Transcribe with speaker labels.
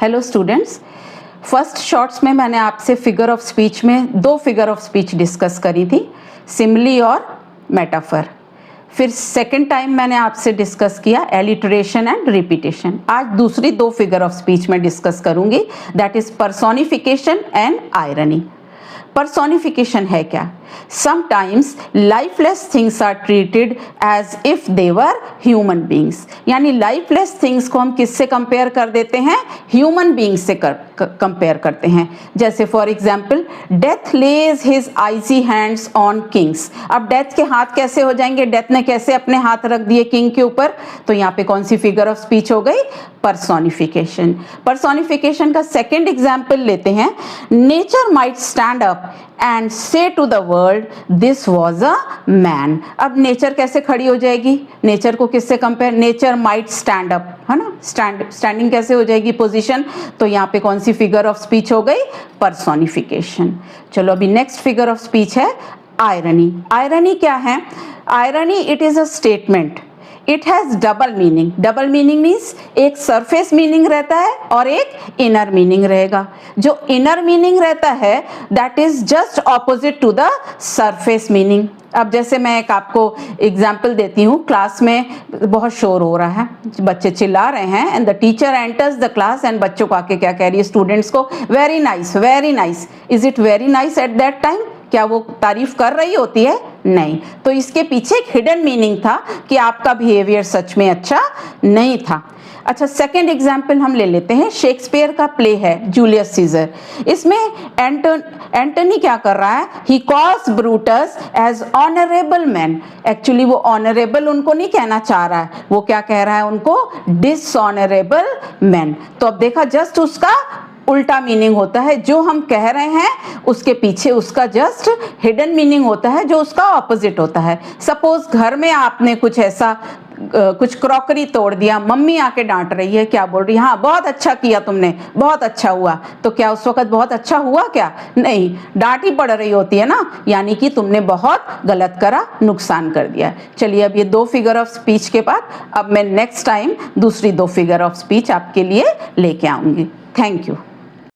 Speaker 1: Hello students, first shorts में मैंने आपसे फिगर ऑफ स्पीच में दो फिगर ऑफ स्पीच डिस्कस करी थी, सिमिली और मेटाफर। फिर सेकंड टाइम मैंने आपसे डिस्कस किया एलिटरेशन एंड रिपीटेशन। आज दूसरी दो फिगर ऑफ स्पीच में डिस्कस करूंगी, that is personification and irony. Personification है क्या? Sometimes lifeless things are treated as if they were human beings, यानी लाइफलेस थिंग्स को हम किससे कंपेयर कर देते हैं? ह्यूमन बींग्स से कंपेयर करते हैं। जैसे for example, death lays his icy hands on kings. अब डेथ के हाथ कैसे हो जाएंगे? डेथ ने कैसे अपने हाथ रख दिए किंग के ऊपर? तो यहाँ पे कौन सी फिगर ऑफ स्पीच हो गई? पर्सोनिफिकेशन। पर्सोनिफिकेशन का सेकेंड एग्जाम्पल लेते हैं। Nature might stand up and say to the world this was a man. अब नेचर कैसे खड़ी हो जाएगी? नेचर को किससे compare? Nature might stand up, है ना? स्टैंडिंग कैसे हो जाएगी पोजीशन? तो यहाँ पे कौन सी फिगर ऑफ स्पीच हो गई? पर्सोनिफिकेशन। चलो अभी नेक्स्ट फिगर ऑफ स्पीच है आयरनी। आयरनी क्या है? Irony it is a statement, it has double meaning. Double meaning means एक सरफेस मीनिंग रहता है और एक इनर मीनिंग रहेगा। जो इनर मीनिंग रहता है that is just opposite to the surface meaning. अब जैसे मैं एक आपको एग्जाम्पल देती हूँ, क्लास में बहुत शोर हो रहा है, बच्चे चिल्ला रहे हैं and the teacher enters the class and बच्चों को आके क्या कह रही है? स्टूडेंट्स को very nice, very nice. Is it very nice at that time? क्या वो तारीफ कर रही होती है? नहीं। तो इसके पीछे एक हिडन मीनिंग था कि आपका बिहेवियर सच में अच्छा नहीं था। अच्छा, सेकंड एग्जाम्पल हम ले लेते हैं। शेक्सपियर का प्ले है जूलियस सीजर। इसमें एंटनी क्या कर रहा है? He calls Brutus as honourable man. Actually वो ऑनरेबल उनको नहीं कहना चाह रहा है, वो क्या कह रहा है उनको? Dishonourable man. तो अब देखा, जस्ट उसका उल्टा मीनिंग होता है। जो हम कह रहे हैं उसके पीछे उसका जस्ट हिडन मीनिंग होता है जो उसका ऑपोजिट होता है। सपोज घर में आपने कुछ ऐसा कुछ क्रॉकरी तोड़ दिया, मम्मी आके डांट रही है, क्या बोल रही है? हाँ बहुत अच्छा किया तुमने, बहुत अच्छा हुआ। तो क्या उस वक्त बहुत अच्छा हुआ? क्या नहीं, डांट ही पड़ रही होती है ना, यानी कि तुमने बहुत गलत करा, नुकसान कर दिया। चलिए अब ये दो फिगर ऑफ स्पीच के बाद अब मैं नेक्स्ट टाइम दूसरी दो फिगर ऑफ स्पीच आपके लिए लेके आऊंगी। Thank you.